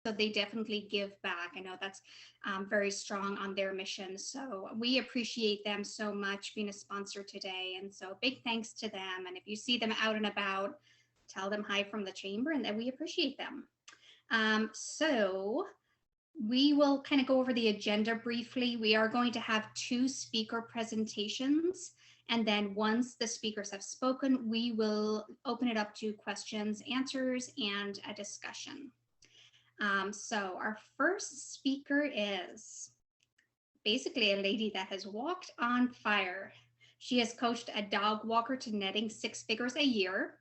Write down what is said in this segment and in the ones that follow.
So they definitely give back. I know that's very strong on their mission. So we appreciate them so much being a sponsor today. And so big thanks to them. And if you see them out and about, tell them hi from the chamber and that we appreciate them. So we will kind of go over the agenda briefly. We are going to have two speaker presentations. And then once the speakers have spoken, we will open it up to questions, answers, and a discussion. So our first speaker is basically a lady that has walked on fire. She has coached a dog walker to netting 6 figures a year.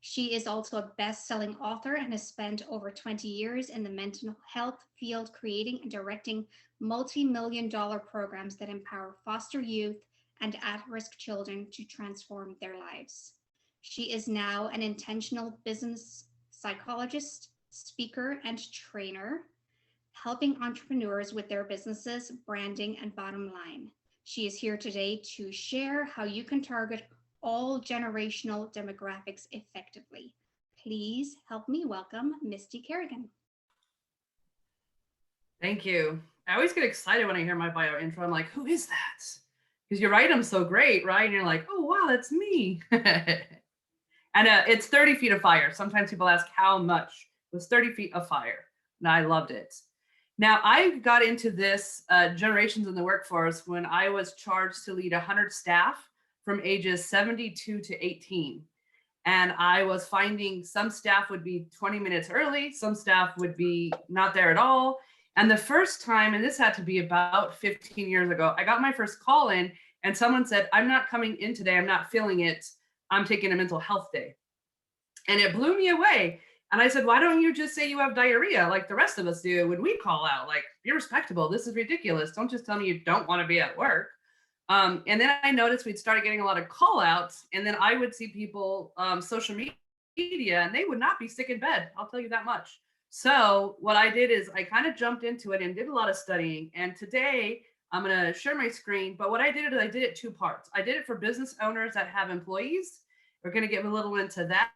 She is also a best-selling author and has spent over 20 years in the mental health field creating and directing multi-million-dollar programs that empower foster youth and at-risk children to transform their lives. She is now an intentional business psychologist, speaker, and trainer, helping entrepreneurs with their businesses, branding, and bottom line. She is here today to share how you can target all generational demographics effectively. Please help me welcome Misty Kerrigan. Thank you. I always get excited when I hear my bio intro. I'm like, who is that? Because you write them so great, right? And you're like, oh, wow, that's me. And it's 30 feet of fire. Sometimes people ask how much. It was 30 feet of fire. And I loved it. Now, I got into this generations in the workforce when I was charged to lead 100 staff from ages 72 to 18. And I was finding some staff would be 20 minutes early, some staff would be not there at all. And the first time, and this had to be about 15 years ago, I got my first call in and someone said, I'm not coming in today. I'm not feeling it. I'm taking a mental health day. And it blew me away. And I said, why don't you just say you have diarrhea like the rest of us do when we call out? Like, be respectable. This is ridiculous. Don't just tell me you don't want to be at work. And then I noticed we'd started getting a lot of call outs. And then I would see people, social media, and they would not be sick in bed. I'll tell you that much. So what I did is I kind of jumped into it and did a lot of studying. And today I'm going to share my screen. But what I did is I did it 2 parts. I did it for business owners that have employees. We're going to get a little into that.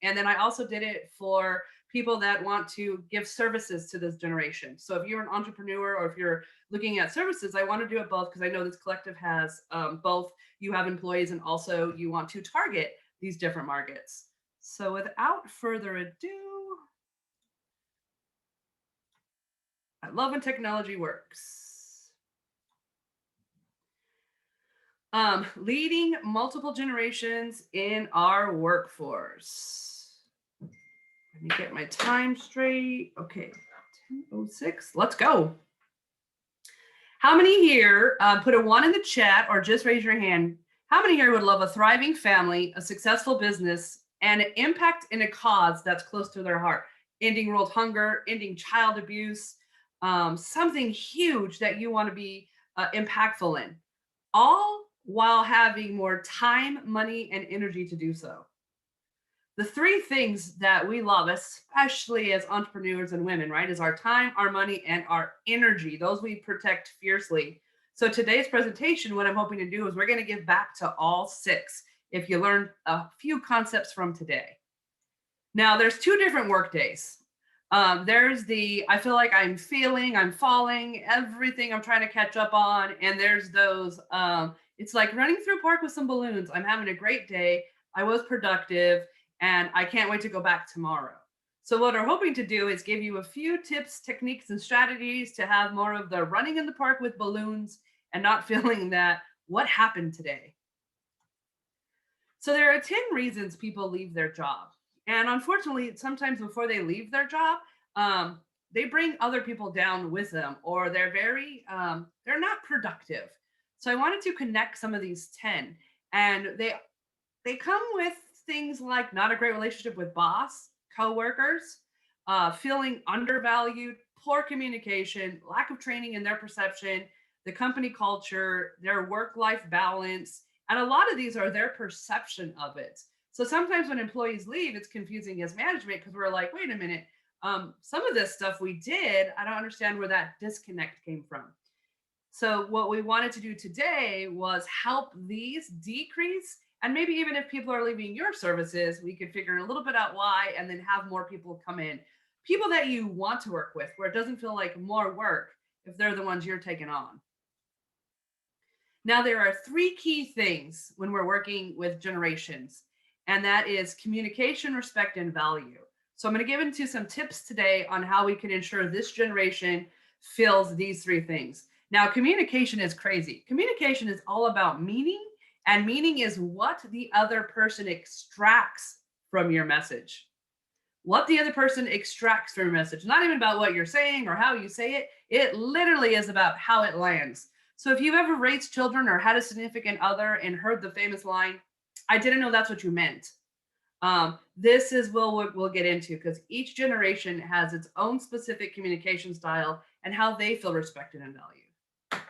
And then I also did it for people that want to give services to this generation. So if you're an entrepreneur or if you're looking at services, I want to do it both because I know this collective has both. You have employees and also you want to target these different markets. So without further ado, I love when technology works. Leading multiple generations in our workforce. Let me get my time straight. Okay, 10:06. Let's go. How many here, put a 1 in the chat or just raise your hand. How many here would love a thriving family, a successful business, and an impact in a cause that's close to their heart? Ending world hunger, ending child abuse, something huge that you want to be impactful in, all while having more time, money, and energy to do so. The 3 things that we love, especially as entrepreneurs and women, right, is our time, our money, and our energy. Those we protect fiercely. So today's presentation, what I'm hoping to do is we're going to give back to all 6 if you learned a few concepts from today. Now, there's 2 different work days. There's the, I feel like I'm feeling, I'm falling, everything I'm trying to catch up on. And there's those, it's like running through a park with some balloons. I'm having a great day. I was productive and I can't wait to go back tomorrow. So what we're hoping to do is give you a few tips, techniques, and strategies to have more of the running in the park with balloons and not feeling that, what happened today? So there are 10 reasons people leave their job. And unfortunately, sometimes before they leave their job, they bring other people down with them, or they're they're not productive. So I wanted to connect some of these 10, and they come with things like not a great relationship with boss, coworkers, feeling undervalued, poor communication, lack of training in their perception, the company culture, their work-life balance, and a lot of these are their perception of it. So sometimes when employees leave, it's confusing as management because we're like, wait a minute, some of this stuff we did, I don't understand where that disconnect came from. So what we wanted to do today was help these decrease. And maybe even if people are leaving your services, we could figure a little bit out why and then have more people come in. people that you want to work with, where it doesn't feel like more work if they're the ones you're taking on. Now, there are three key things when we're working with generations, and that is communication, respect, and value. So I'm going to give into some tips today on how we can ensure this generation feels these three things. Now, communication is crazy. Communication is all about meaning, and meaning is what the other person extracts from your message. What the other person extracts from your message, not even about what you're saying or how you say it. It literally is about how it lands. So if you've ever raised children or had a significant other and heard the famous line, I didn't know that's what you meant. This is what we'll get into, because each generation has its own specific communication style and how they feel respected and valued.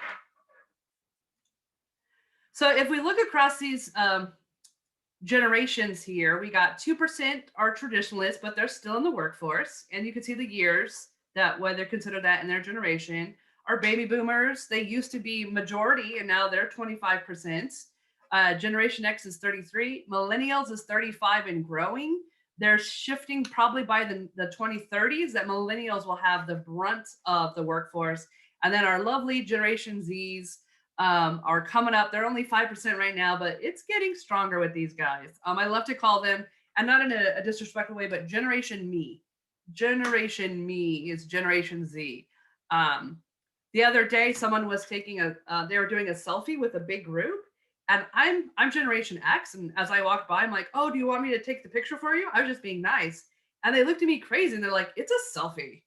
So if we look across these generations here, we got 2% are traditionalists, but they're still in the workforce. And you can see the years that why they're considered that in their generation. Our baby boomers, they used to be majority and now they're 25%. Generation X is 33. Millennials is 35 and growing. They're shifting probably by the 2030s that millennials will have the brunt of the workforce. And then our lovely Generation Zs are coming up. They're only 5% right now, but it's getting stronger with these guys. I love to call them, and not in a disrespectful way, but Generation Me. Generation Me is Generation Z. The other day, someone was taking they were doing a selfie with a big group, and I'm Generation X, and as I walked by, I'm like, "Oh, do you want me to take the picture for you?" I was just being nice, and they looked at me crazy, and they're like, "It's a selfie."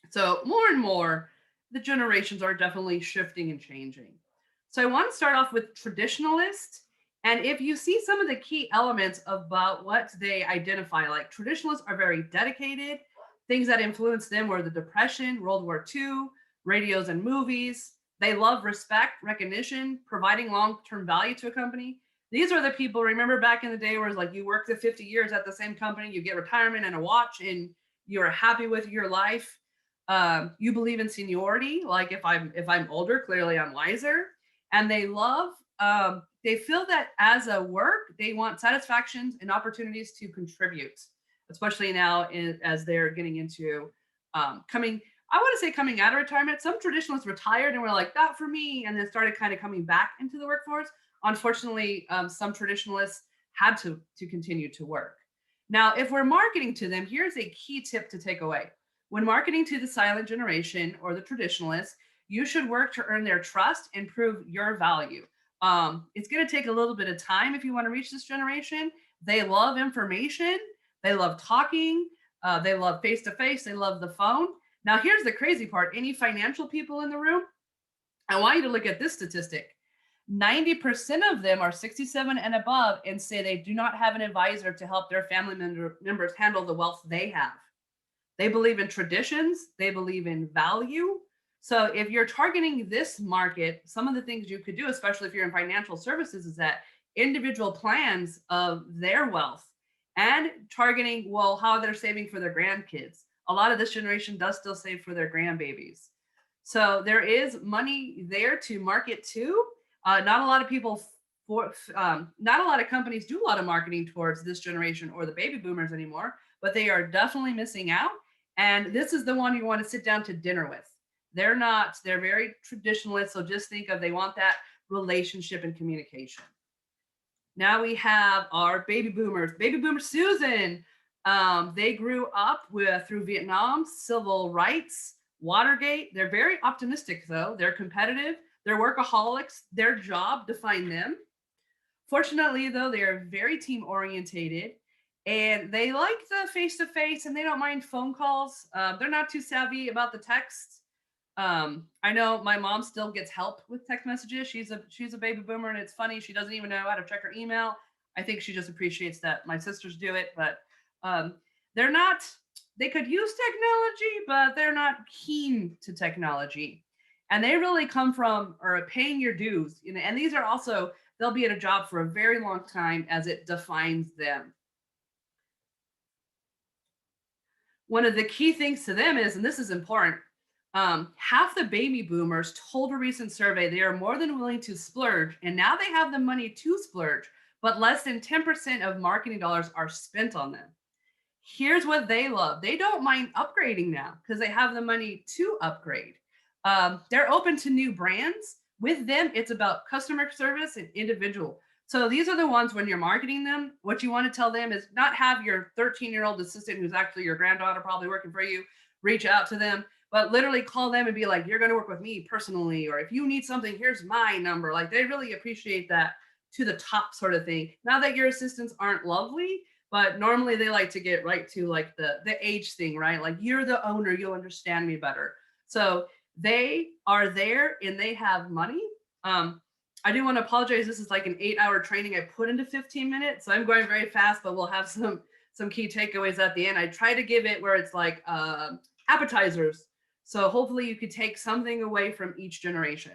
So more and more, the generations are definitely shifting and changing. So I want to start off with traditionalist. And if you see some of the key elements about what they identify, like traditionalists are very dedicated. Things that influenced them were the Depression, World War II, radios and movies. They love respect, recognition, providing long-term value to a company. These are the people, remember back in the day where it's like you worked the 50 years at the same company, you get retirement and a watch, and you're happy with your life. You believe in seniority, like if I'm older, clearly I'm wiser. And they love, they feel that as a work, they want satisfactions and opportunities to contribute, especially now as they're getting into coming out of retirement. Some traditionalists retired and were like, that for me, and then started kind of coming back into the workforce. Unfortunately, some traditionalists had to continue to work. Now, if we're marketing to them, here's a key tip to take away. When marketing to the silent generation or the traditionalists, you should work to earn their trust and prove your value. It's going to take a little bit of time if you want to reach this generation. They love information. They love talking. They love face-to-face. They love the phone. Now, here's the crazy part. Any financial people in the room, I want you to look at this statistic. 90% of them are 67 and above and say they do not have an advisor to help their family members handle the wealth they have. They believe in traditions. They believe in value. So if you're targeting this market, some of the things you could do, especially if you're in financial services, is that individual plans of their wealth and targeting, well, how they're saving for their grandkids. A lot of this generation does still save for their grandbabies. So there is money there to market to. Not a lot of people not a lot of companies do a lot of marketing towards this generation or the baby boomers anymore, but they are definitely missing out. And this is the one you want to sit down to dinner with. They're very traditionalist. So just think of, they want that relationship and communication. Now we have our baby boomers. Baby boomer Susan. They grew up through Vietnam, civil rights, Watergate. They're very optimistic though. They're competitive. They're workaholics. Their job defined them. Fortunately though, they are very team orientated. And they like the face-to-face and they don't mind phone calls. They're not too savvy about the text. I know my mom still gets help with text messages. She's a baby boomer, and it's funny. She doesn't even know how to check her email. I think she just appreciates that my sisters do it, but they could use technology, but they're not keen to technology. And they really come from or paying your dues. And these are also, they'll be at a job for a very long time as it defines them. One of the key things to them is, and this is important, half the baby boomers told a recent survey they are more than willing to splurge, and now they have the money to splurge, but less than 10% of marketing dollars are spent on them. Here's what they love. They don't mind upgrading now because they have the money to upgrade. They're open to new brands. With them, it's about customer service and individual. So these are the ones when you're marketing them, what you want to tell them is not have your 13-year-old assistant who's actually your granddaughter probably working for you reach out to them, but literally call them and be like, you're going to work with me personally, or if you need something, here's my number. Like they really appreciate that to the top sort of thing. Now that your assistants aren't lovely, but normally they like to get right to like the age thing, right? Like you're the owner, you'll understand me better. So they are there and they have money. I do want to apologize. This is like an 8-hour training I put into 15 minutes. So I'm going very fast, but we'll have some key takeaways at the end. I try to give it where it's like appetizers. So hopefully you could take something away from each generation.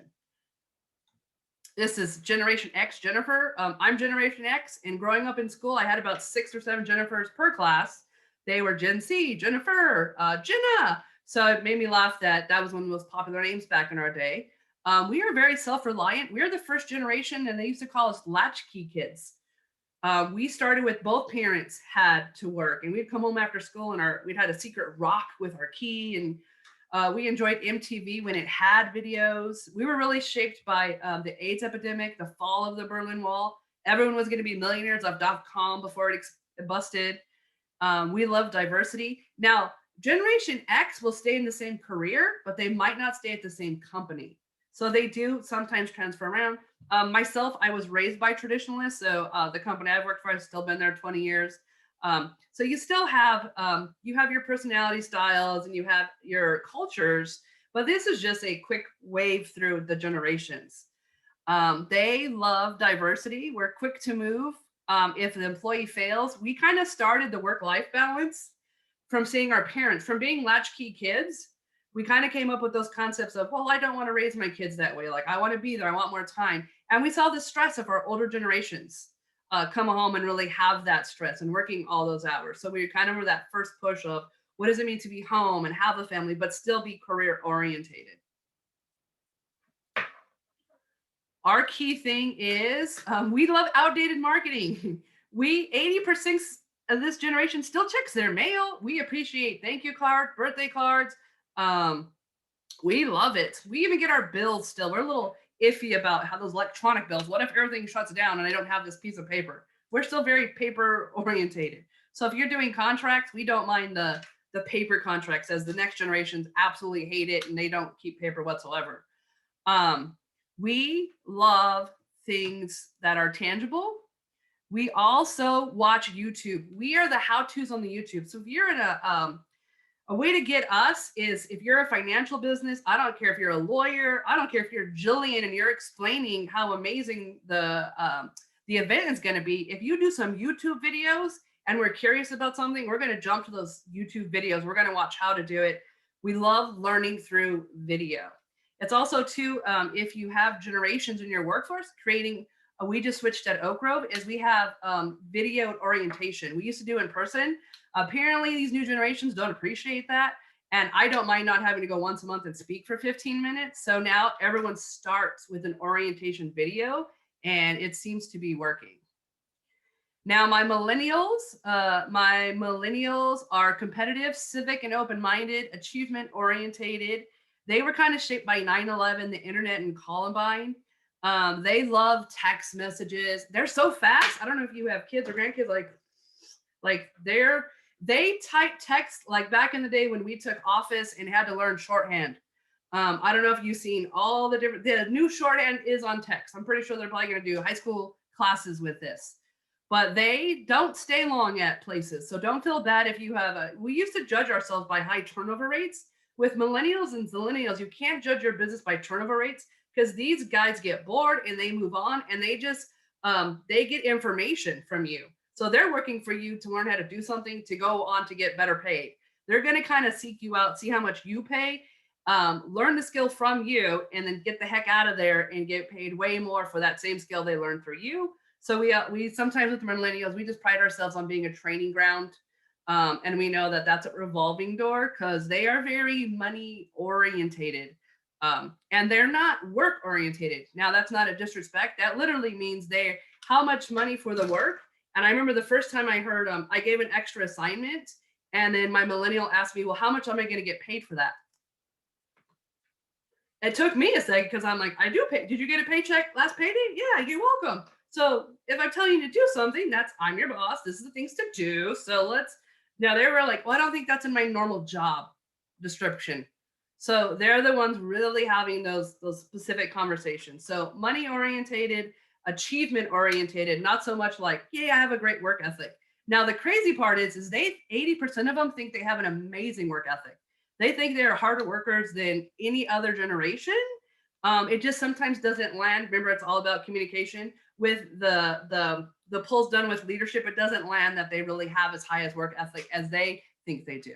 This is Generation X, Jennifer. I'm Generation X, and growing up in school, I had about 6 or 7 Jennifers per class. They were Gen Z, Jennifer, Jenna. So it made me laugh that that was one of the most popular names back in our day. We are very self-reliant. We are the first generation, and they used to call us latchkey kids. We started with both parents had to work, and we'd come home after school, and we'd had a secret rock with our key, and we enjoyed MTV when it had videos. We were really shaped by the AIDS epidemic, the fall of the Berlin Wall. Everyone was going to be millionaires of .com before it busted. We love diversity. Now, Generation X will stay in the same career, but they might not stay at the same company. So they do sometimes transfer around. Myself, I was raised by traditionalists. So the company I've worked for, I've still been there 20 years. So you still have, you have your personality styles and you have your cultures, but this is just a quick wave through the generations. They love diversity. We're quick to move. If the employee fails, we kind of started the work-life balance from seeing our parents, from being latchkey kids. We kind of came up with those concepts of, well, I don't want to raise my kids that way. Like I want to be there. I want more time. And we saw the stress of our older generations come home and really have that stress and working all those hours. So we kind of were that first push of what does it mean to be home and have a family, but still be career orientated. Our key thing is we love outdated marketing. 80% of this generation still checks their mail. We appreciate thank you card, birthday cards. We love it. We even get our bills still. We're a little iffy about how those electronic bills. What if everything shuts down and I don't have this piece of paper? We're still very paper orientated. So if you're doing contracts, we don't mind the paper contracts, as the next generations absolutely hate it and they don't keep paper whatsoever. We love things that are tangible. We also watch YouTube. We are the how-tos on the YouTube. So if you're in a way to get us is if you're a financial business, I don't care if you're a lawyer, I don't care if you're Jillian and you're explaining how amazing the event is going to be. If you do some YouTube videos and we're curious about something, we're going to jump to those YouTube videos. We're going to watch how to do it. We love learning through video. It's also too, if you have generations in your workforce, creating, we just switched at Oak Grove, is we have video orientation. We used to do in person. Apparently these new generations don't appreciate that. And I don't mind not having to go once a month and speak for 15 minutes. So now everyone starts with an orientation video and it seems to be working. Now my millennials are competitive, civic and open-minded, achievement orientated. They were kind of shaped by 9/11, the internet and Columbine. They love text messages. They're so fast. I don't know if you have kids or grandkids, like they type text like back in the day when we took Office and had to learn shorthand. I don't know if you've seen all the new shorthand is on text. I'm pretty sure they're probably going to do high school classes with this, but they don't stay long at places. So don't feel bad if you have we used to judge ourselves by high turnover rates. With millennials and zillennials, you can't judge your business by turnover rates because these guys get bored and they move on and they just, they get information from you. So they're working for you to learn how to do something to go on to get better paid. They're going to kind of seek you out, see how much you pay, learn the skill from you, and then get the heck out of there and get paid way more for that same skill they learned through you. So we sometimes with the millennials, we just pride ourselves on being a training ground. And we know that that's a revolving door because they are very money orientated. And they're not work orientated. Now that's not a disrespect. That literally means how much money for the work. And I remember the first time I heard, I gave an extra assignment And then my millennial asked me, well, how much am I going to get paid for that? It took me a second because I'm like, I do pay. Did you get a paycheck last payday? Yeah, you're welcome. So if I'm telling you to do something, I'm your boss. This is the things to do. So now they were like, well, I don't think that's in my normal job description. So they're the ones really having those specific conversations. So money orientated, achievement orientated, not so much like, yeah, I have a great work ethic. Now the crazy part is 80% of them think they have an amazing work ethic. They think they're harder workers than any other generation. It just sometimes doesn't land. Remember, it's all about communication. With the polls done with leadership, it doesn't land that they really have as high as work ethic as they think they do.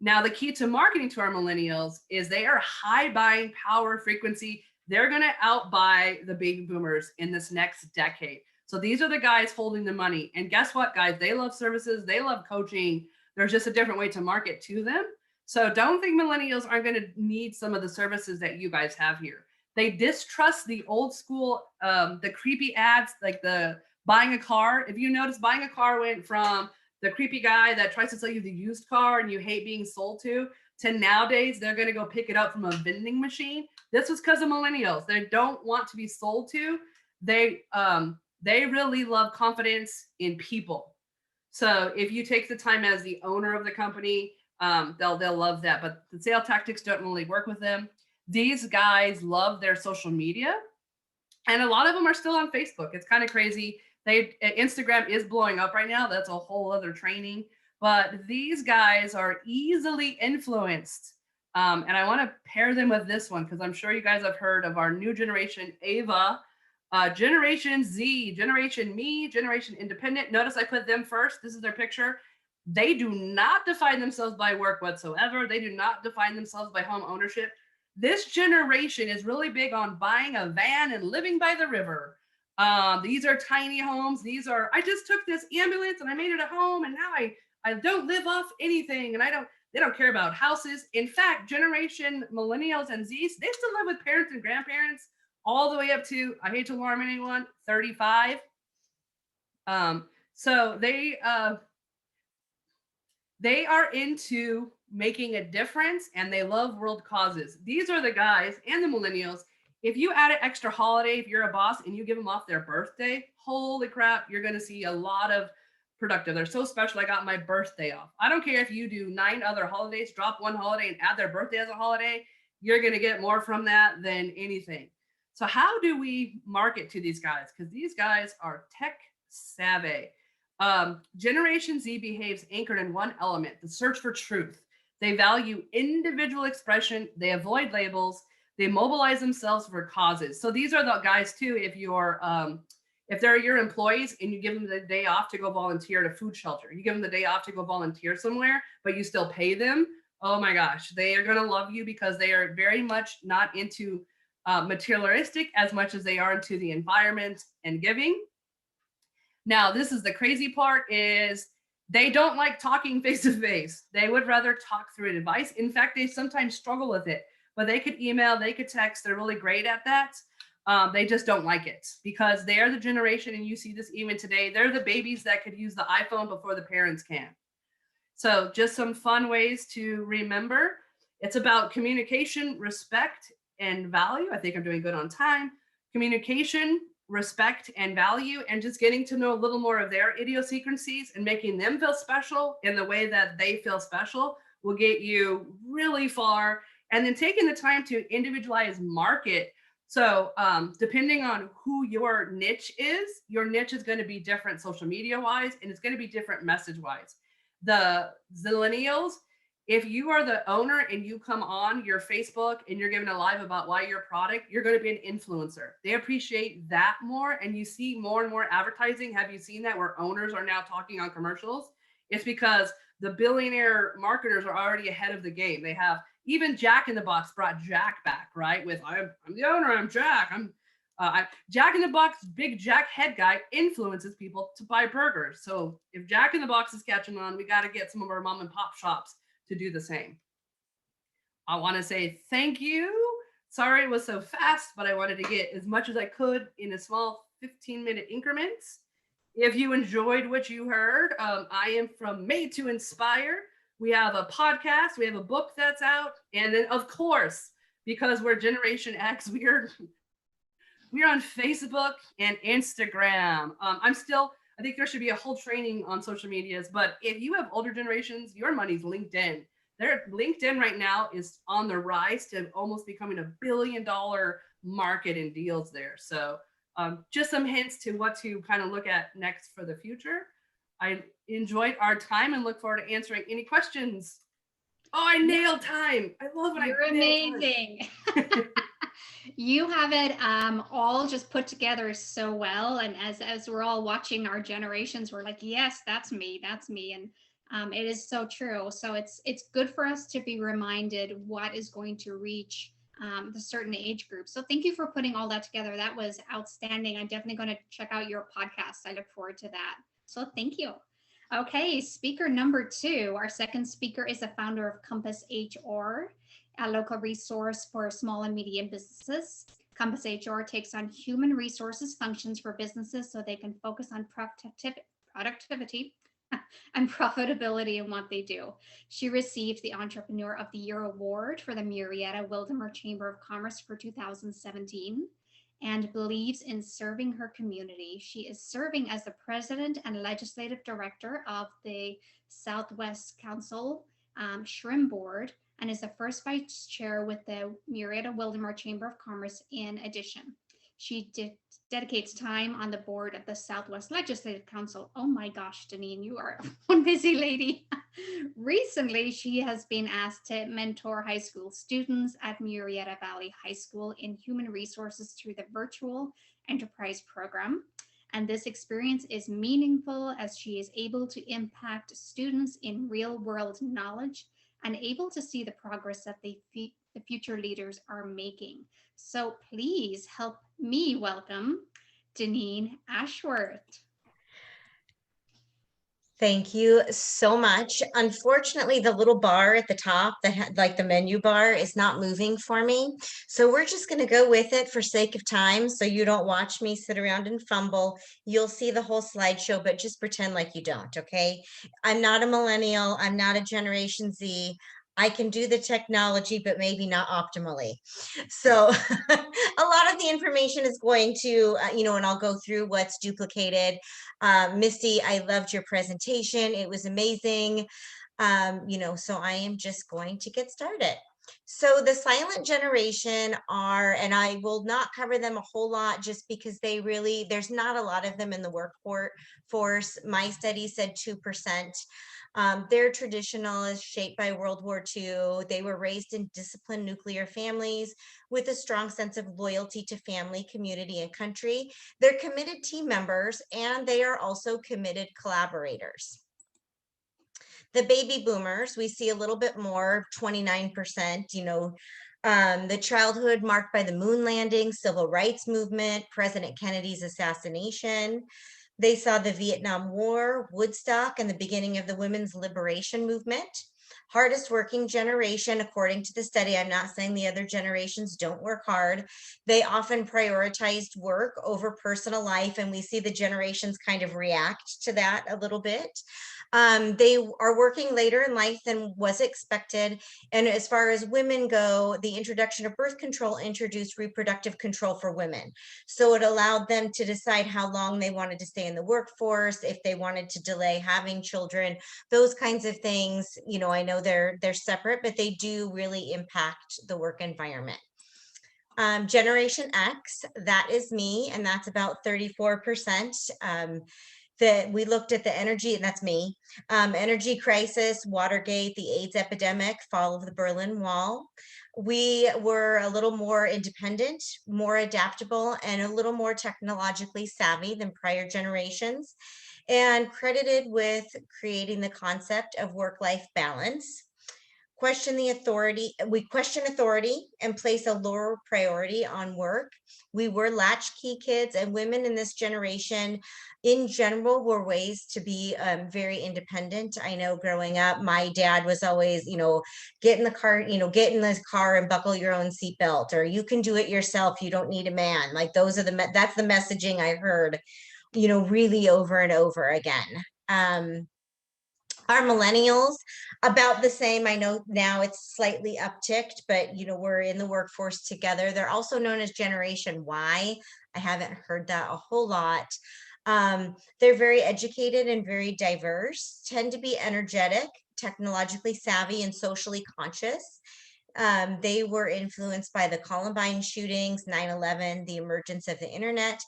Now, the key to marketing to our millennials is they are high buying power frequency. They're going to outbuy the baby boomers in this next decade. So these are the guys holding the money. And guess what, guys? They love services. They love coaching. There's just a different way to market to them. So don't think millennials aren't going to need some of the services that you guys have here. They distrust the old school, the creepy ads, like the buying a car. If you notice, buying a car went from the creepy guy that tries to sell you the used car and you hate being sold to nowadays they're going to go pick it up from a vending machine. This was because of millennials. They don't want to be sold to. They really love confidence in people. So if you take the time as the owner of the company, they'll love that. But the sales tactics don't really work with them. These guys love their social media, and a lot of them are still on Facebook. It's kind of crazy. Instagram is blowing up right now. That's a whole other training. But these guys are easily influenced. And I want to pair them with this one because I'm sure you guys have heard of our new generation, Ava, Generation Z, Generation Me, Generation Independent. Notice I put them first. This is their picture. They do not define themselves by work whatsoever. They do not define themselves by home ownership. This generation is really big on buying a van and living by the river. These are tiny homes. I just took this ambulance and I made it a home, and now I don't live off anything, and they don't care about houses. In fact, generation millennials and Zs, they still live with parents and grandparents all the way up to, I hate to alarm anyone, 35. So they are into making a difference, and they love world causes. These are the guys and the millennials. If you add an extra holiday, if you're a boss and you give them off their birthday, holy crap, you're going to see a lot of productive. They're so special. I got my birthday off. I don't care if you do 9 other holidays, drop one holiday and add their birthday as a holiday. You're going to get more from that than anything. So how do we market to these guys? Because these guys are tech savvy. Generation Z behaves anchored in one element, the search for truth. They value individual expression. They avoid labels. They mobilize themselves for causes. So these are the guys too. If they're your employees and you give them the day off to go volunteer at a food shelter, you give them the day off to go volunteer somewhere, but you still pay them. Oh my gosh, they are going to love you because they are very much not into materialistic as much as they are into the environment and giving. Now, this is the crazy part is they don't like talking face to face. They would rather talk through advice. In fact, they sometimes struggle with it, but they could email, they could text. They're really great at that. They just don't like it because they're the generation, and you see this even today, they're the babies that could use the iPhone before the parents can. So just some fun ways to remember. It's about communication, respect, and value. I think I'm doing good on time. Communication, respect, and value, and just getting to know a little more of their idiosyncrasies and making them feel special in the way that they feel special will get you really far. And then taking the time to individualize market. So depending on who your niche is going to be different social media wise, and it's going to be different message wise. The Zillennials, if you are the owner and you come on your Facebook and you're giving a live about why your product, you're going to be an influencer. They appreciate that more. And you see more and more advertising. Have you seen that where owners are now talking on commercials? It's because the billionaire marketers are already ahead of the game. They have even Jack in the Box brought Jack back, right? With I'm the owner, I'm Jack. Jack in the Box, big Jack head guy influences people to buy burgers. So if Jack in the Box is catching on, we got to get some of our mom and pop shops to do the same. I want to say thank you. Sorry it was so fast, but I wanted to get as much as I could in a small 15-minute increments. If you enjoyed what you heard, I am from Made to Inspire. We have a podcast. We have a book that's out. And then, of course, because we're Generation X, we're on Facebook and Instagram. I think there should be a whole training on social medias. But if you have older generations, your money's LinkedIn. LinkedIn right now is on the rise to almost becoming $1 billion market in deals there. So just some hints to what to kind of look at next for the future. I enjoyed our time and look forward to answering any questions. Oh, I nailed time. I love when You're amazing. You have it all just put together so well. And as we're all watching our generations, we're like, yes, that's me. And it is so true. So it's good for us to be reminded what is going to reach the certain age group. So thank you for putting all that together. That was outstanding. I'm definitely going to check out your podcast. I look forward to that. So thank you. Okay, speaker number 2. Our second speaker is the founder of Compass HR, a local resource for small and medium businesses. Compass HR takes on human resources functions for businesses so they can focus on productivity and profitability in what they do. She received the Entrepreneur of the Year award for the Murrieta-Wildomar Chamber of Commerce for 2017 and believes in serving her community. She is serving as the president and legislative director of the Southwest Council Shrimp Board and is the first vice chair with the Murrieta-Wildomar Chamber of Commerce in addition. She dedicates time on the board of the Southwest Legislative Council. Oh my gosh, Deneen, you are one busy lady. Recently, she has been asked to mentor high school students at Murrieta Valley High School in human resources through the virtual enterprise program. And this experience is meaningful as she is able to impact students in real world knowledge and able to see the progress that the future leaders are making. So please help me welcome Deneen Ashworth. Thank you so much. Unfortunately, the little bar at the top, like the menu bar, is not moving for me. So we're just going to go with it for sake of time. So you don't watch me sit around and fumble. You'll see the whole slideshow, but just pretend like you don't, okay? I'm not a millennial. I'm not a Generation Z. I can do the technology, but maybe not optimally. So a lot of the information is going to, and I'll go through what's duplicated. Misty, I loved your presentation. It was amazing. So I am just going to get started. So the silent generation are, and I will not cover them a whole lot just because there's not a lot of them in the workforce. My study said 2%. Their traditional is shaped by World War II. They were raised in disciplined nuclear families with a strong sense of loyalty to family, community, and country. They're committed team members, and they are also committed collaborators. The baby boomers, we see a little bit more, 29%, the childhood marked by the moon landing, civil rights movement, President Kennedy's assassination. They saw the Vietnam War, Woodstock, and the beginning of the women's liberation movement. Hardest working generation, according to the study. I'm not saying the other generations don't work hard. They often prioritized work over personal life, and we see the generations kind of react to that a little bit. They are working later in life than was expected. And as far as women go, the introduction of birth control introduced reproductive control for women. So it allowed them to decide how long they wanted to stay in the workforce, if they wanted to delay having children, those kinds of things. I know they're separate, but they do really impact the work environment. Generation X, that is me, and that's about 34%. That we looked at the energy, and that's me, energy crisis, Watergate, the AIDS epidemic, fall of the Berlin Wall. We were a little more independent, more adaptable, and a little more technologically savvy than prior generations, and credited with creating the concept of work-life balance. We question authority and place a lower priority on work. We were latchkey kids, and women in this generation in general were raised to be very independent. I know growing up, my dad was always, get in the car and buckle your own seatbelt, or you can do it yourself. You don't need a man. Like that's the messaging I heard, really over and over again. Our millennials, about the same. I know now it's slightly upticked, but we're in the workforce together. They're also known as Generation Y. I haven't heard that a whole lot. They're very educated and very diverse, tend to be energetic, technologically savvy, and socially conscious. They were influenced by the Columbine shootings, 9/11, the emergence of the internet.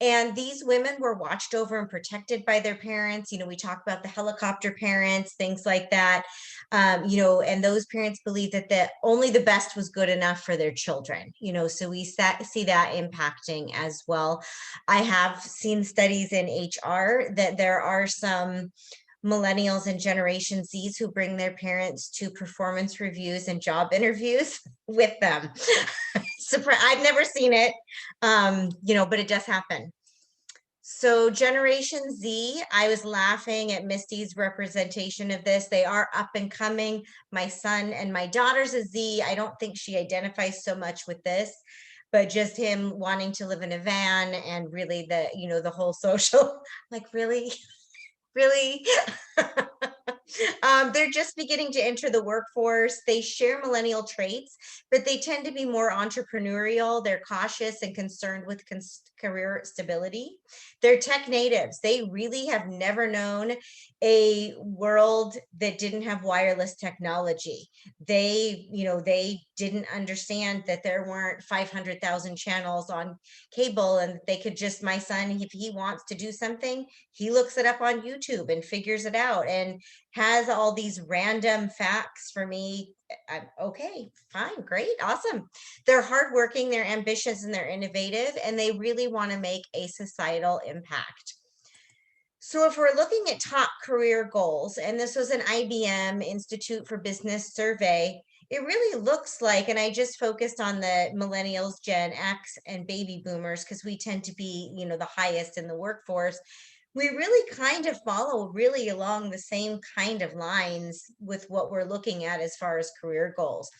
And these women were watched over and protected by their parents. We talk about the helicopter parents, things like that. And those parents believed that only the best was good enough for their children. So we see that impacting as well. I have seen studies in HR that there are some millennials and Generation Zs who bring their parents to performance reviews and job interviews with them. I've never seen it, but it does happen. So Generation Z, I was laughing at Misty's representation of this. They are up and coming. My son and my daughter's a Z. I don't think she identifies so much with this, but just him wanting to live in a van and really the whole social, like, really? Really? They're just beginning to enter the workforce. They share millennial traits, but they tend to be more entrepreneurial. They're cautious and concerned with career stability. They're tech natives. They really have never known a world that didn't have wireless technology. They didn't understand that there weren't 500,000 channels on cable, and they could just, my son, if he wants to do something, he looks it up on YouTube and figures it out and has all these random facts for me. Okay, fine, great, awesome. They're hardworking, they're ambitious, and they're innovative, and they really want to make a societal impact. So if we're looking at top career goals, and this was an IBM Institute for Business survey, it really looks like, and I just focused on the millennials, Gen X, and baby boomers, because we tend to be, the highest in the workforce. We really kind of follow really along the same kind of lines with what we're looking at as far as career goals.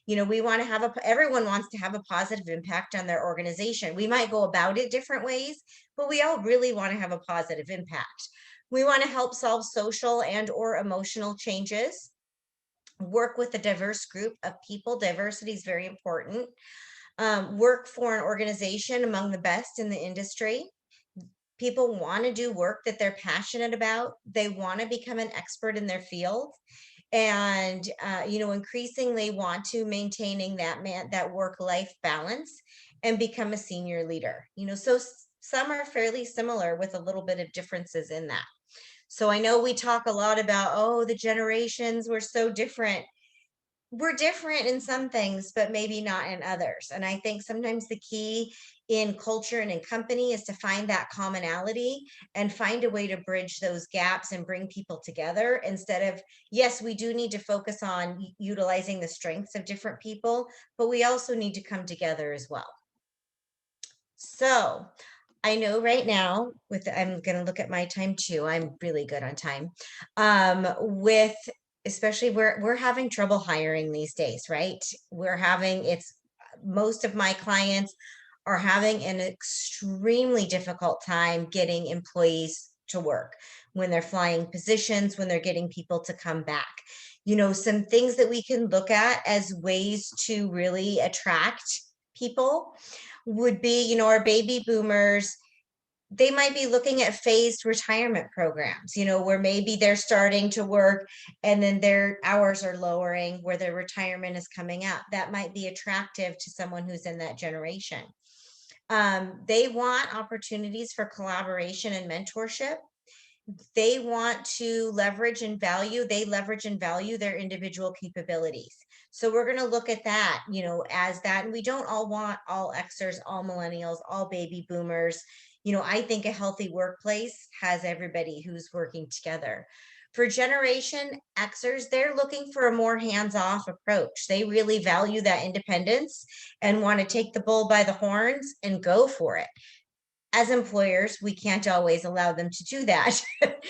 We want to everyone wants to have a positive impact on their organization. We might go about it different ways, but we all really want to have a positive impact. We want to help solve social and or emotional changes, work with a diverse group of people. Diversity is very important. Work for an organization among the best in the industry. People want to do work that they're passionate about. They want to become an expert in their field. And, increasingly want to maintaining that work-life balance and become a senior leader. So some are fairly similar with a little bit of differences in that. So I know we talk a lot about, oh, the generations were so different. We're different in some things, but maybe not in others. And I think sometimes the key in culture and in company is to find that commonality and find a way to bridge those gaps and bring people together instead of, yes, we do need to focus on utilizing the strengths of different people, but we also need to come together as well. So I know right now I'm going to look at my time too. I'm really good on time. Especially we're having trouble hiring these days, right? Most of my clients are having an extremely difficult time getting employees to work when they're flying positions, when they're getting people to come back. Some things that we can look at as ways to really attract people would be, our baby boomers, they might be looking at phased retirement programs, where maybe they're starting to work and then their hours are lowering, where their retirement is coming up. That might be attractive to someone who's in that generation. They want opportunities for collaboration and mentorship. They want to leverage and value their individual capabilities. So we're going to look at that, as that. And we don't all want all Xers, all millennials, all baby boomers. I think a healthy workplace has everybody who's working together. For Generation Xers, they're looking for a more hands-off approach. They really value that independence and want to take the bull by the horns and go for it. As employers, we can't always allow them to do that, but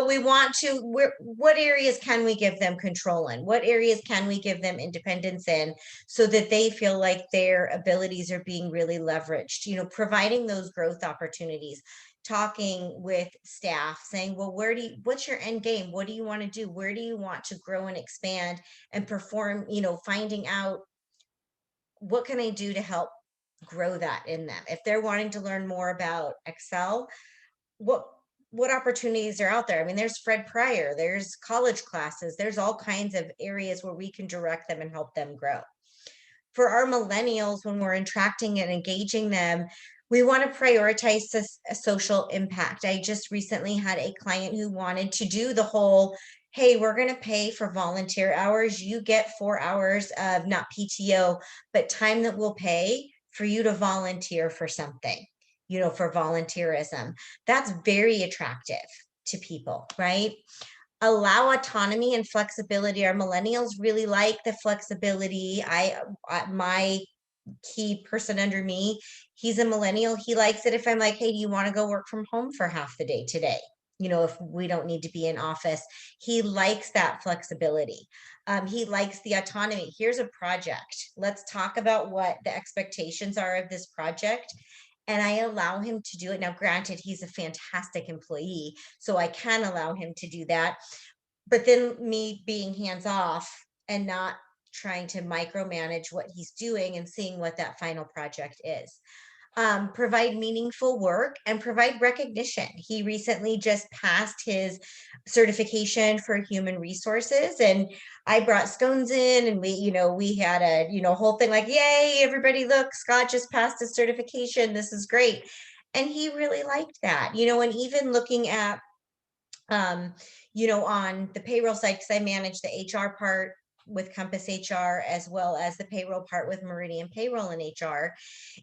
we want to. What areas can we give them control in? What areas can we give them independence in so that they feel like their abilities are being really leveraged? Providing those growth opportunities, talking with staff saying, well, what's your end game? What do you want to do? Where do you want to grow and expand and perform, finding out what can I do to help grow that in them? If they're wanting to learn more about Excel, what opportunities are out there? I mean, there's Fred Pryor, there's college classes, there's all kinds of areas where we can direct them and help them grow. For our millennials, when we're attracting and engaging them, we want to prioritize a social impact. I just recently had a client who wanted to do the whole, hey, we're going to pay for volunteer hours. You get 4 hours of not PTO, but time that we'll pay for you to volunteer for something, for volunteerism. That's very attractive to people, right? Allow autonomy and flexibility. Our millennials really like the flexibility. My key person under me, he's a millennial. He likes it if I'm like, hey, do you want to go work from home for half the day today? If we don't need to be in office. He likes that flexibility. He likes the autonomy. Here's a project. Let's talk about what the expectations are of this project. And I allow him to do it. Now, granted, he's a fantastic employee, so I can allow him to do that. But then me being hands off and not trying to micromanage what he's doing and seeing what that final project is. Provide meaningful work and provide recognition. He recently just passed his certification for human resources, and I brought scones in, and we had a whole thing like, yay, everybody, look, Scott just passed his certification, this is great. And he really liked that, and even looking at on the payroll side, because I manage the HR part with Compass HR, as well as the payroll part with Meridian Payroll and HR.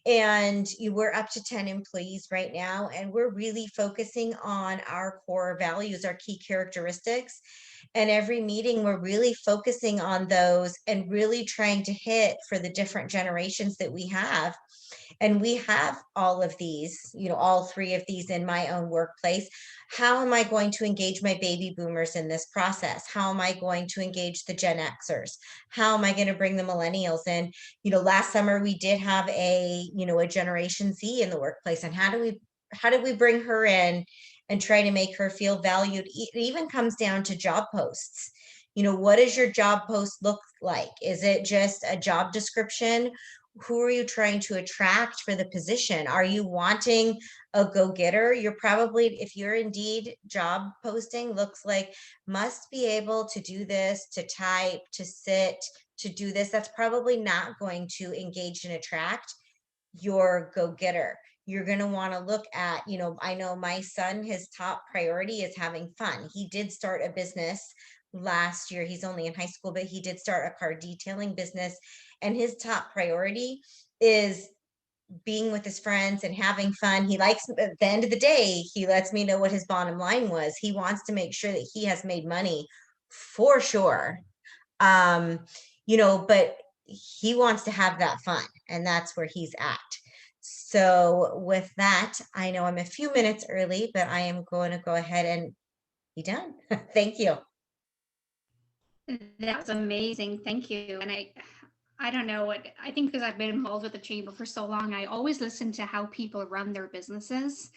And we're up to 10 employees right now, and we're really focusing on our core values, our key characteristics. And every meeting, we're really focusing on those and really trying to hit for the different generations that we have. And we have all of these, all 3 of these in my own workplace. How am I going to engage my baby boomers in this process? How am I going to engage the Gen Xers? How am I going to bring the millennials in? Last summer we did have a Generation Z in the workplace. And how do we bring her in and try to make her feel valued? It even comes down to job posts. What does your job post look like? Is it just a job description? Who are you trying to attract for the position? Are you wanting a go-getter? You're probably, if your Indeed job posting looks like must be able to do this, to type, to sit, to do this, that's probably not going to engage and attract your go-getter. You're going to want to look at, I know my son, his top priority is having fun. He did start a business last year. He's only in high school, but he did start a car detailing business. And his top priority is being with his friends and having fun. He likes, at the end of the day, he lets me know what his bottom line was. He wants to make sure that he has made money for sure. But he wants to have that fun, and that's where he's at. So with that, I know I'm a few minutes early, but I am going to go ahead and be done. Thank you. That was amazing. Thank you. And I don't know what, I think because I've been involved with the chamber for so long, I always listen to how people run their businesses.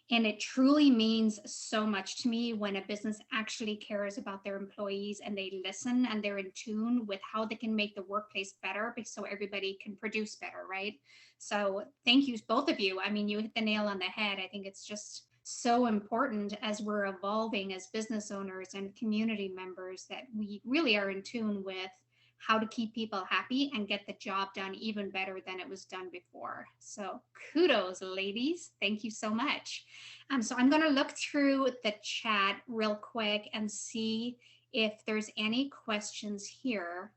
And it truly means so much to me when a business actually cares about their employees and they listen and they're in tune with how they can make the workplace better so everybody can produce better, right? So thank you, both of you. I mean, you hit the nail on the head. I think it's just so important as we're evolving as business owners and community members that we really are in tune with how to keep people happy and get the job done even better than it was done before. So kudos, ladies. Thank you so much. So I'm going to look through the chat real quick and see if there's any questions here.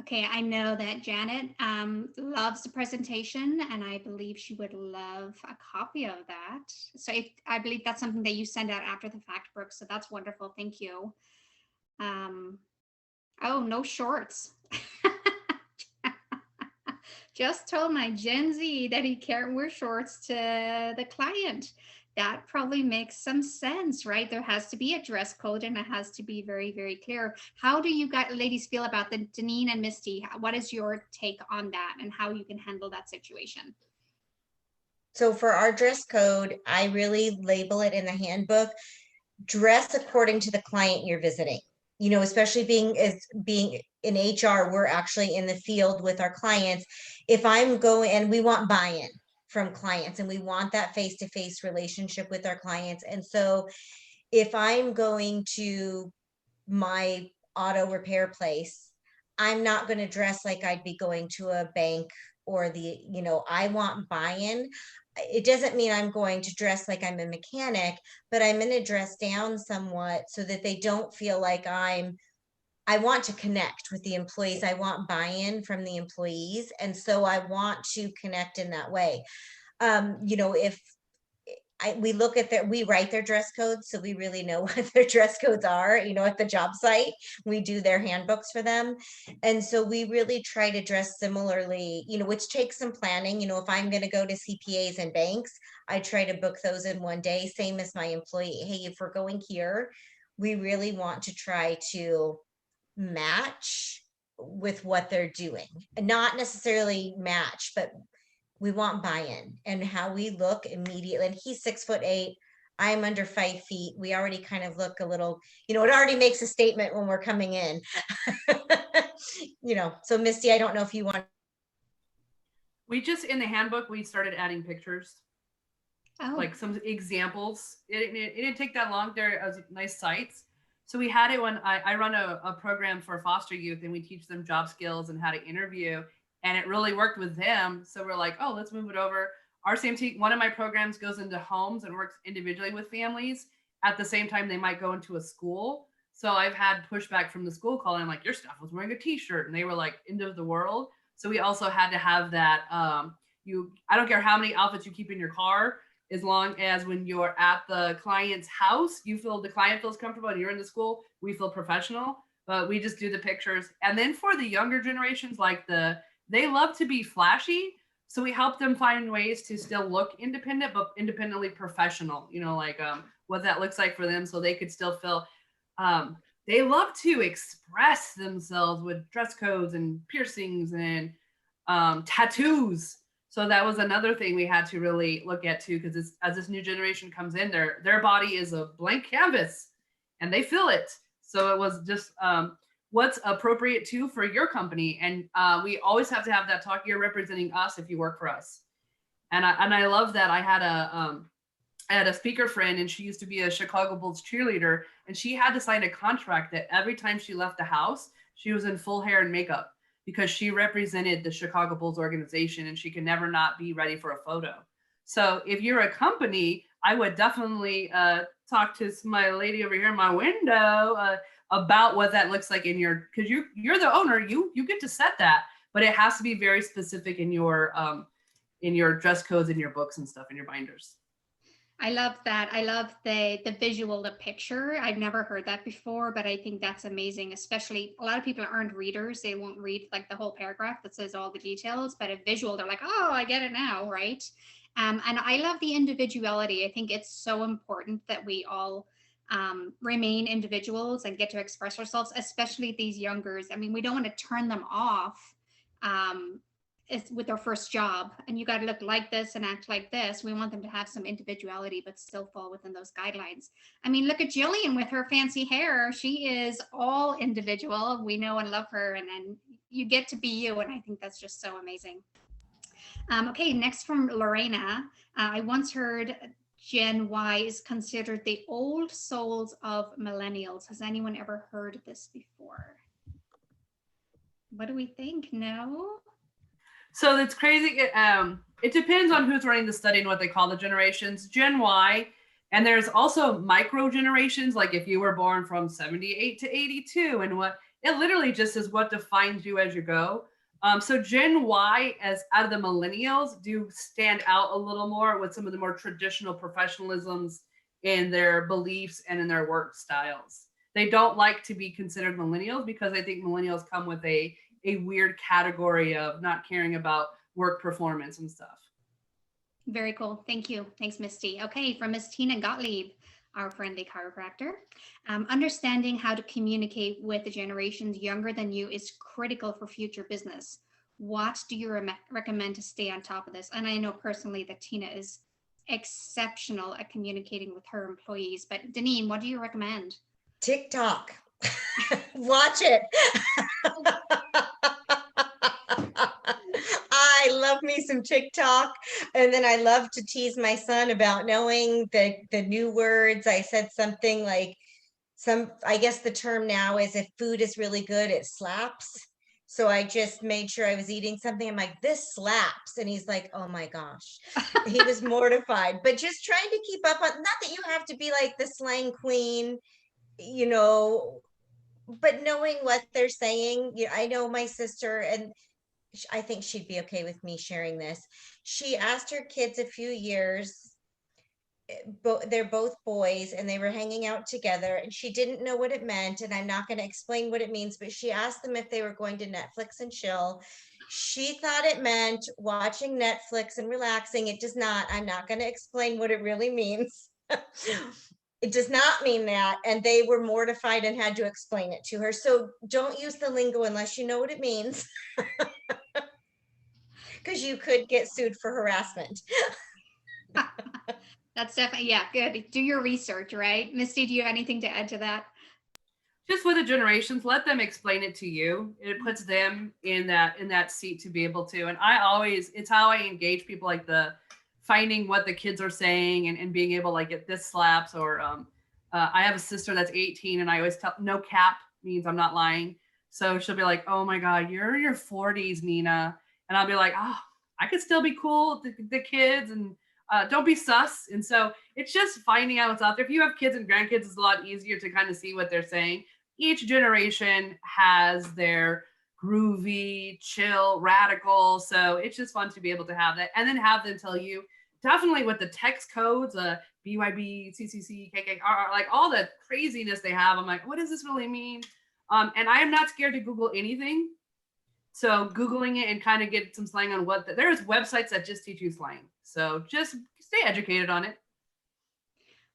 Okay, I know that Janet loves the presentation, and I believe she would love a copy of that. So I believe that's something that you send out after the fact, Brooke. So that's wonderful. Thank you. Oh, no shorts. Just told my Gen Z that he can't wear shorts to the client. that probably makes some sense, right? There has to be a dress code and it has to be very, very clear. How do you guys, ladies, feel about the Deneen and Misty? What is your take on that and how you can handle that situation? So for our dress code, I really label it in the handbook, dress according to the client you're visiting. You know, especially being in HR, we're actually in the field with our clients. If I'm going, and we want buy-in from clients and we want that face-to-face relationship with our clients. And so if I'm going to my auto repair place, I'm not going to dress like I'd be going to a bank or I want buy-in. It doesn't mean I'm going to dress like I'm a mechanic, but I'm going to dress down somewhat so that they don't feel like I want to connect with the employees. I want buy-in from the employees. And so I want to connect in that way. If we write their dress codes, so we really know what their dress codes are, at the job site. We do their handbooks for them. And so we really try to dress similarly, which takes some planning. If I'm going to go to CPAs and banks, I try to book those in one day, same as my employee. Hey, if we're going here, we really want to try to match with what they're doing, not necessarily match, but we want buy-in and how we look immediately. And he's 6'8". I'm under 5 feet. We already kind of look a little, it already makes a statement when we're coming in. So Misty, I don't know if you want. We just, in the handbook, we started adding pictures, like some examples. It didn't take that long. There are nice sites. So we had it when I run a program for foster youth, and we teach them job skills and how to interview. And it really worked with them. So we're like, oh, let's move it over. Our same team, one of my programs goes into homes and works individually with families. At the same time, they might go into a school. So I've had pushback from the school calling, like, your staff was wearing a t-shirt, and they were like, end of the world. So we also had to have that. I don't care how many outfits you keep in your car, as long as when you're at the client's house, the client feels comfortable, and you're in the school, we feel professional. But we just do the pictures. And then for the younger generations, they love to be flashy. So we help them find ways to still look independent, but independently professional, what that looks like for them. So they could still feel, they love to express themselves with dress codes and piercings and tattoos. So that was another thing we had to really look at too, because as this new generation comes in, their body is a blank canvas and they feel it. So it was just, what's appropriate too for your company. And we always have to have that talk. You're representing us if you work for us. And I love that. I had a speaker friend, and she used to be a Chicago Bulls cheerleader, and she had to sign a contract that every time she left the house, she was in full hair and makeup because she represented the Chicago Bulls organization, and she could never not be ready for a photo. So if you're a company, I would definitely talk to my lady over here in my window about what that looks like because you're the owner, you get to set that, but it has to be very specific in your dress codes, in your books and stuff, in your binders. I love that. I love the visual, the picture. I've never heard that before, but I think that's amazing. Especially a lot of people aren't readers. They won't read like the whole paragraph that says all the details, but a visual, they're like, oh, I get it now, right? And I love the individuality. I think it's so important that we all remain individuals and get to express ourselves, especially these youngers. I mean, we don't want to turn them off with their first job, and you got to look like this and act like this. We want them to have some individuality, but still fall within those guidelines. I mean, look at Jillian with her fancy hair. She is all individual. We know and love her, and then you get to be you. And I think that's just so amazing. Okay, next from Lorena. I once heard Gen Y is considered the old souls of millennials. Has anyone ever heard this before? What do we think? No? So that's crazy. It depends on who's running the study and what they call the generations. Gen Y, and there's also micro generations, like if you were born from 78 to 82, and it literally just is what defines you as you go. So Gen Y, as out of the millennials, do stand out a little more with some of the more traditional professionalisms in their beliefs and in their work styles. They don't like to be considered millennials because I think millennials come with a weird category of not caring about work performance and stuff. Very cool. Thank you. Thanks, Misty. Okay, from Miss Tina Gottlieb, our friendly chiropractor. Understanding how to communicate with the generations younger than you is critical for future business. What do you recommend to stay on top of this? And I know personally that Tina is exceptional at communicating with her employees, but Deneen, what do you recommend? TikTok. Watch it. I love me some TikTok. And then I love to tease my son about knowing the new words. I said something like I guess the term now is if food is really good, it slaps. So I just made sure I was eating something. I'm like, this slaps. And he's like, oh my gosh. He was mortified, but just trying to keep up on, not that you have to be like the slang queen, you know, but knowing what they're saying. I know my sister, and I think she'd be okay with me sharing this. She asked her kids a few years, they're both boys, and they were hanging out together, and she didn't know what it meant, and I'm not going to explain what it means, but she asked them if they were going to Netflix and chill. She thought it meant watching Netflix and relaxing. It does not. I'm not going to explain what it really means. It does not mean that. And they were mortified and had to explain it to her. So don't use the lingo unless you know what it means. Because you could get sued for harassment. That's definitely, yeah, good. Do your research, right? Misty, do you have anything to add to that? Just with the generations, let them explain it to you. It puts them in that seat to be able to. And it's how I engage people, like finding what the kids are saying and being able to like get this slaps, or I have a sister that's 18 and I always tell no cap means I'm not lying. So she'll be like, oh my God, you're in your 40s, Nina. And I'll be like, oh, I could still be cool with the kids and don't be sus. And so it's just finding out what's out there. If you have kids and grandkids, it's a lot easier to kind of see what they're saying. Each generation has their groovy, chill, radical. So it's just fun to be able to have that and then have them tell you definitely with the text codes, BYB, CCC, KKR, like all the craziness they have. I'm like, what does this really mean? And I am not scared to Google anything. So Googling it and kind of get some slang on there's websites that just teach you slang. So just stay educated on it.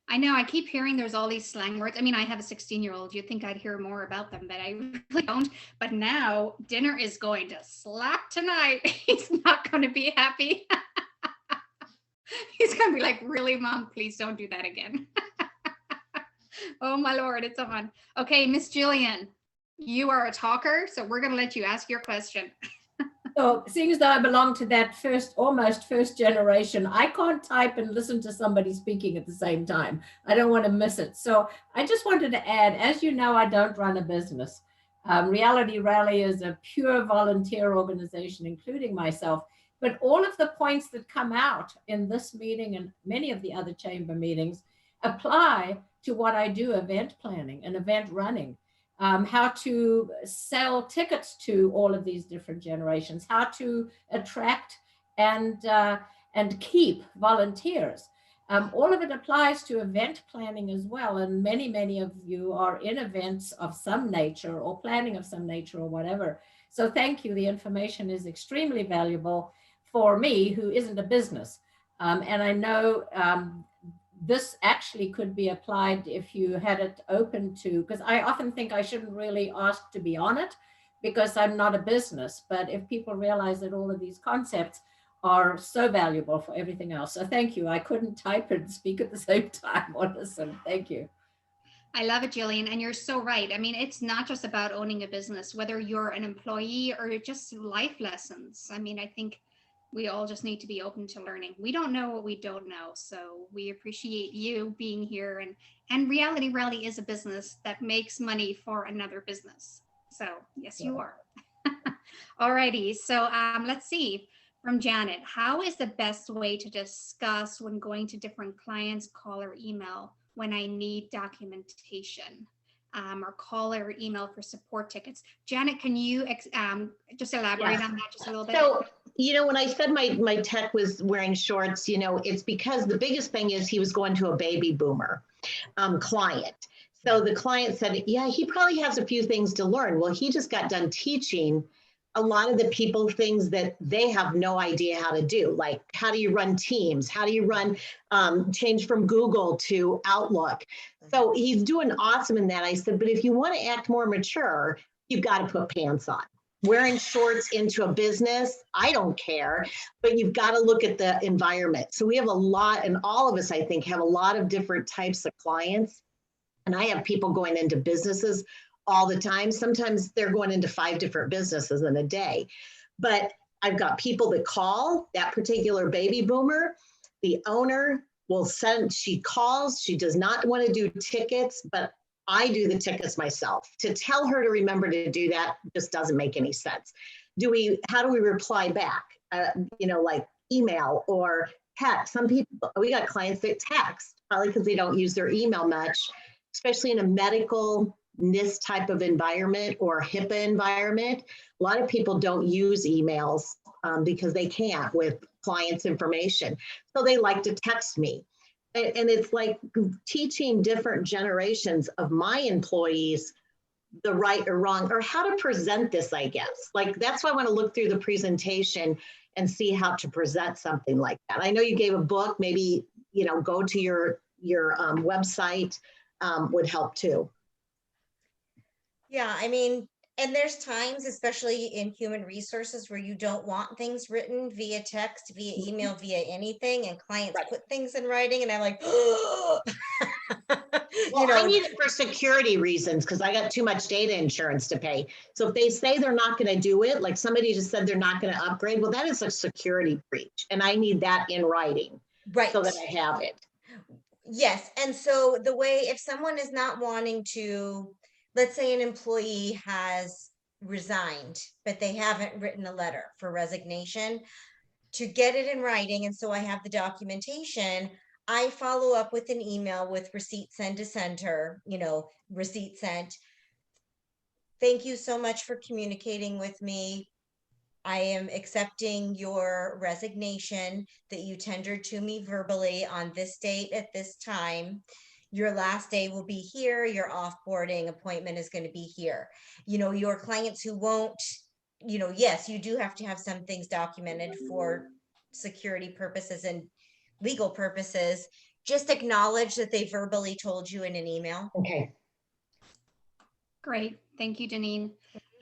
I know I keep hearing there's all these slang words. I mean, I have a 16-year-old. You'd think I'd hear more about them, but I really don't. But now dinner is going to slap tonight. He's not going to be happy. He's going to be like, really, Mom, please don't do that again. Oh, my Lord, it's on. Okay, Miss Jillian, you are a talker, so we're going to let you ask your question. So seeing as though I belong to that almost first generation, I can't type and listen to somebody speaking at the same time. I don't want to miss it. So I just wanted to add, as you know, I don't run a business. Reality Rally is a pure volunteer organization, including myself. But all of the points that come out in this meeting and many of the other chamber meetings apply to what I do, event planning and event running. How to sell tickets to all of these different generations, how to attract and keep volunteers. All of it applies to event planning as well. And many, many of you are in events of some nature or planning of some nature or whatever. So thank you. The information is extremely valuable for me, who isn't a business. And I know this actually could be applied if you had it open to, because I often think I shouldn't really ask to be on it because I'm not a business. But if people realize that all of these concepts are so valuable for everything else. So thank you. I couldn't type and speak at the same time or listen. Thank you. I love it, Jillian. And you're so right. I mean, it's not just about owning a business, whether you're an employee or just life lessons. I mean, I think we all just need to be open to learning. We don't know what we don't know. So we appreciate you being here. And Reality Rally is a business that makes money for another business. So yes, you are. Alrighty. So let's see. From Janet, how is the best way to discuss when going to different clients, call or email when I need documentation? Or call or email for support tickets. Janet, can you just elaborate on that just a little bit? So, when I said my tech was wearing shorts, it's because the biggest thing is he was going to a baby boomer client. So the client said, yeah, he probably has a few things to learn. Well, he just got done teaching a lot of the people things that they have no idea how to do, like how do you run Teams? How do you run change from Google to Outlook? So he's doing awesome in that. I said, but if you want to act more mature, you've got to put pants on. Wearing shorts into a business, I don't care, but you've got to look at the environment. So we have a lot, and all of us, I think, have a lot of different types of clients. And I have people going into businesses all the time. Sometimes they're going into 5 different businesses in a day. But I've got people that call that particular baby boomer. The owner will send, she calls, she does not want to do tickets, but I do the tickets myself. To tell her to remember to do that just doesn't make any sense. How do we reply back? Like email or text. Some people, we got clients that text, probably because they don't use their email much, especially in a medical NIST type of environment or HIPAA environment. A lot of people don't use emails because they can't with clients' information. So they like to text me. And it's like teaching different generations of my employees the right or wrong, or how to present this, I guess. Like, that's why I want to look through the presentation and see how to present something like that. I know you gave a book, maybe, go to your website would help too. Yeah, I mean, and there's times, especially in human resources, where you don't want things written via text, via email, via anything, and clients Right. put things in writing, and I'm like, Well, I need it for security reasons because I got too much data insurance to pay. So if they say they're not going to do it, like somebody just said they're not going to upgrade, well, that is a security breach, and I need that in writing, right. so that I have it. Yes, and so the way, if someone is not wanting to, let's say an employee has resigned, but they haven't written a letter for resignation, to get it in writing, and so I have the documentation, I follow up with an email with receipt sent to center, receipt sent. Thank you so much for communicating with me. I am accepting your resignation that you tendered to me verbally on this date at this time. Your last day will be here. Your offboarding appointment is going to be here. Your clients who won't, yes, you do have to have some things documented for security purposes and legal purposes. Just acknowledge that they verbally told you in an email. Okay. Great. Thank you, Janine.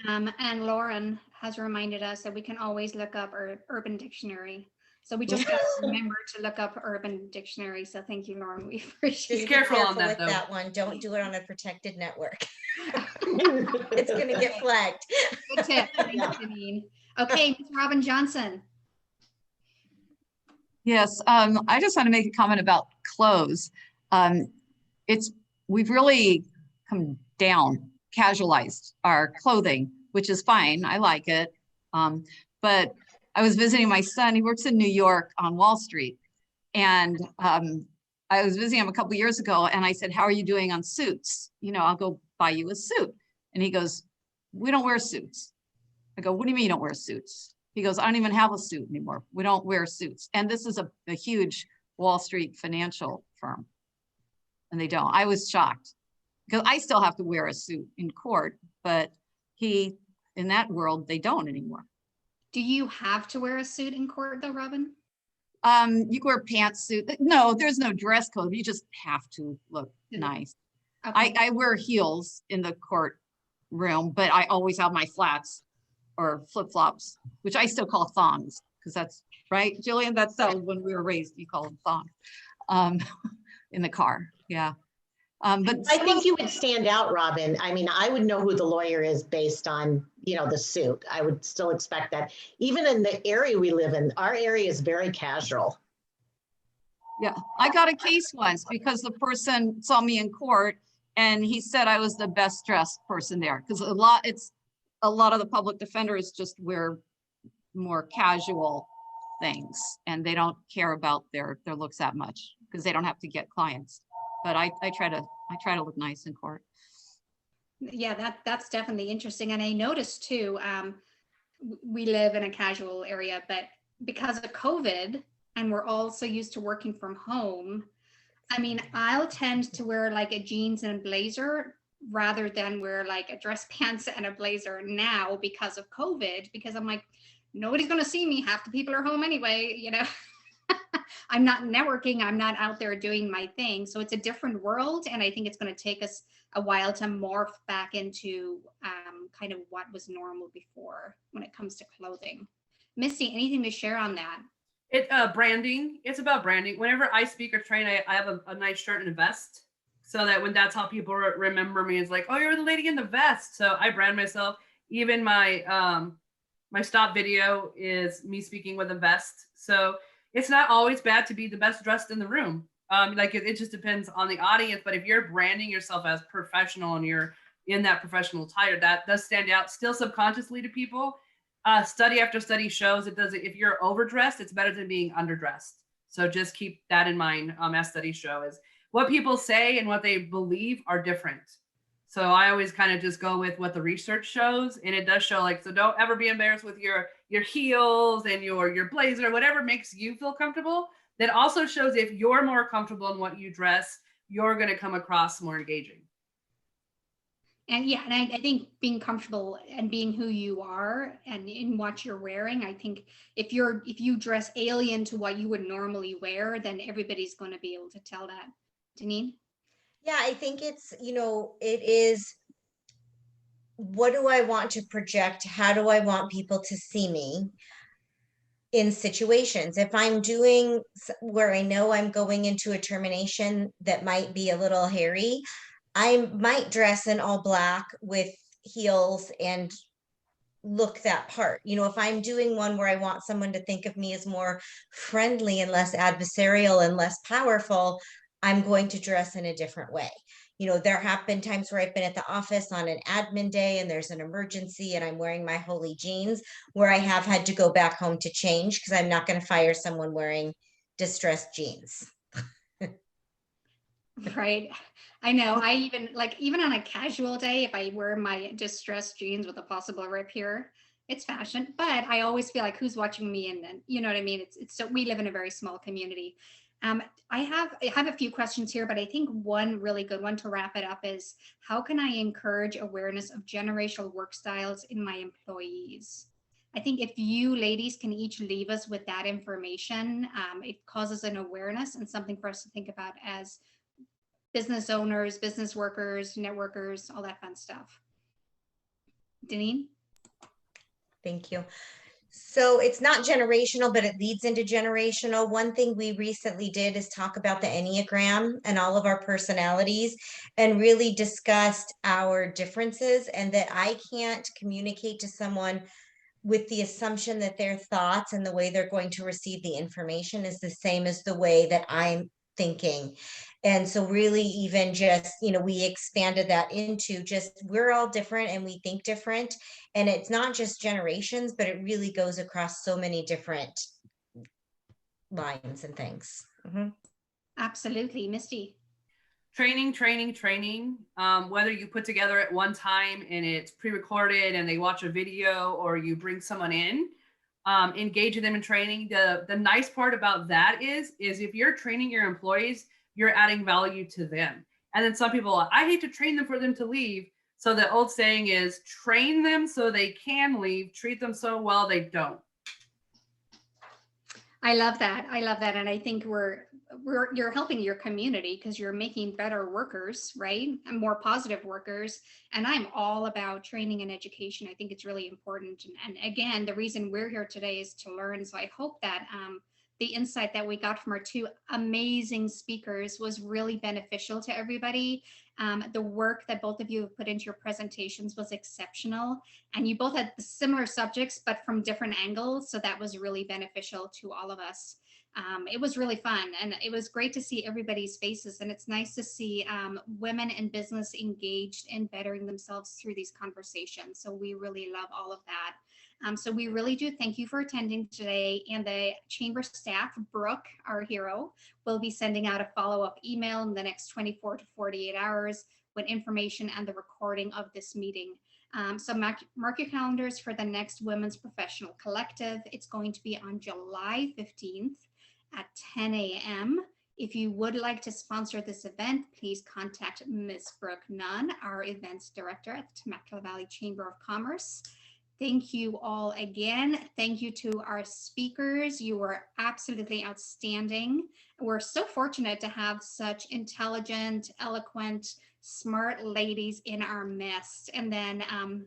And Lauren has reminded us that we can always look up Urban Dictionary. So we just got to remember to look up Urban Dictionary. So thank you, Lauren. We appreciate Just it. be careful on careful that, with though. that one. Don't do it on a protected network. It's going to get flagged. Good tip. Thank you, Janine. Okay, Ms. Robin Johnson. Yes, I just want to make a comment about clothes. We've really come down, casualized our clothing, which is fine. I like it. But I was visiting my son. He works in New York on Wall Street. And I was visiting him a couple of years ago, and I said, how are you doing on suits? I'll go buy you a suit. And he goes, we don't wear suits. I go, what do you mean you don't wear suits? He goes, I don't even have a suit anymore. We don't wear suits. And this is a huge Wall Street financial firm. And they don't. I was shocked because I still have to wear a suit in court, but in that world, they don't anymore. Do you have to wear a suit in court though, Robin? You can wear pantsuit. No, there's no dress code. You just have to look nice. Okay. I wear heels in the courtroom, but I always have my flats or flip-flops, which I still call thongs, because that's right, Jillian, that's how when we were raised, you call them thongs in the car. Yeah. But I think you would stand out, Robin. I mean, I would know who the lawyer is based on, the suit. I would still expect that. Even in the area we live in, our area is very casual. yeah, I got a case once because the person saw me in court and he said I was the best dressed person there, because a lot of the public defenders just wear more casual things and they don't care about their looks that much because they don't have to get clients. But I try to look nice in court. Yeah, that's definitely interesting. And I noticed too, we live in a casual area, but because of COVID and we're also used to working from home, I mean, I'll tend to wear like a jeans and blazer rather than wear like a dress pants and a blazer now because of COVID, because I'm like, nobody's going to see me. Half the people are home anyway, you know. I'm not networking. I'm not out there doing my thing. So it's a different world. And I think it's going to take us a while to morph back into kind of what was normal before when it comes to clothing. Misty, anything to share on that? Branding. It's about branding. Whenever I speak or train, I have a nice shirt and a vest, so that when that's how people remember me, it's like, oh, you're the lady in the vest. So I brand myself. Even my my stop video is me speaking with a vest. So it's not always bad to be the best dressed in the room. Like it just depends on the audience. But if you're branding yourself as professional and you're in that professional attire, that does stand out still subconsciously to people. Study after study shows it does. If you're overdressed, it's better than being underdressed. So just keep that in mind. As studies show, is what people say and what they believe are different. So I always kind of just go with what the research shows, and it does show like, so don't ever be embarrassed with your heels and your blazer, whatever makes you feel comfortable. That also shows if you're more comfortable in what you dress, you're going to come across more engaging. And yeah, and I think being comfortable and being who you are and in what you're wearing, I think if you dress alien to what you would normally wear, then everybody's going to be able to tell that. Deneen? Yeah, I think it's, it is, what do I want to project? How do I want people to see me in situations? If I'm doing where I know I'm going into a termination that might be a little hairy, I might dress in all black with heels and look that part. If I'm doing one where I want someone to think of me as more friendly and less adversarial and less powerful, I'm going to dress in a different way. There have been times where I've been at the office on an admin day and there's an emergency and I'm wearing my holy jeans, where I have had to go back home to change because I'm not going to fire someone wearing distressed jeans. Right. I know. I even on a casual day, if I wear my distressed jeans with a possible rip here, it's fashion. But I always feel like, who's watching me? And then, you know what I mean? It's so we live in a very small community. I have a few questions here, but I think one really good one to wrap it up is, how can I encourage awareness of generational work styles in my employees? I think if you ladies can each leave us with that information, it causes an awareness and something for us to think about as business owners, business workers, networkers, all that fun stuff. Deneen? Thank you. So it's not generational, but it leads into generational. One thing we recently did is talk about the Enneagram and all of our personalities, and really discussed our differences, and that I can't communicate to someone with the assumption that their thoughts and the way they're going to receive the information is the same as the way that I'm thinking. And so really even just, we expanded that into just, we're all different and we think different. And it's not just generations, but it really goes across so many different lines and things. Mm-hmm. Absolutely. Misty? Training. Whether you put together at one time and it's pre-recorded and they watch a video, or you bring someone in, engaging them in training. The nice part about that is if you're training your employees, you're adding value to them. And then some people, I hate to train them for them to leave. So the old saying is, train them so they can leave, treat them so well they don't. I love that. And I think you're helping your community because you're making better workers, right? And more positive workers. And I'm all about training and education. I think it's really important. And again, the reason we're here today is to learn. So I hope that the insight that we got from our two amazing speakers was really beneficial to everybody. The work that both of you have put into your presentations was exceptional, and you both had similar subjects, but from different angles. So that was really beneficial to all of us. It was really fun, and it was great to see everybody's faces, and it's nice to see women in business engaged in bettering themselves through these conversations. So we really love all of that. So we really do thank you for attending today, and the chamber staff, Brooke, our hero, will be sending out a follow-up email in the next 24 to 48 hours with information and the recording of this meeting. So mark your calendars for the next Women's Professional Collective. It's going to be on July 15th at 10 a.m. If you would like to sponsor this event, please contact Ms. Brooke Nunn, our events director at the Temecula Valley Chamber of Commerce. Thank you all again. Thank you to our speakers. You were absolutely outstanding. We're so fortunate to have such intelligent, eloquent, smart ladies in our midst. And then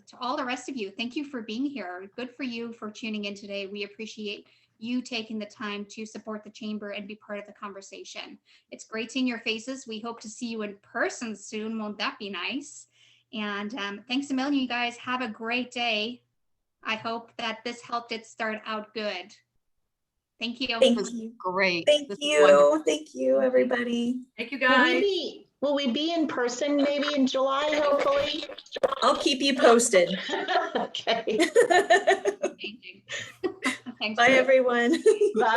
to all the rest of you, thank you for being here. Good for you for tuning in today. We appreciate you taking the time to support the chamber and be part of the conversation. It's great seeing your faces. We hope to see you in person soon. Won't that be nice? And thanks a million, you guys. Have a great day. I hope that this helped it start out good. Thank you. It was great. Thank This was wonderful. you. Thank you, everybody. Thank you, Will guys. will we be in person maybe in July, hopefully? I'll keep you posted. Okay. Amazing. Thanks. Bye, everyone. Bye.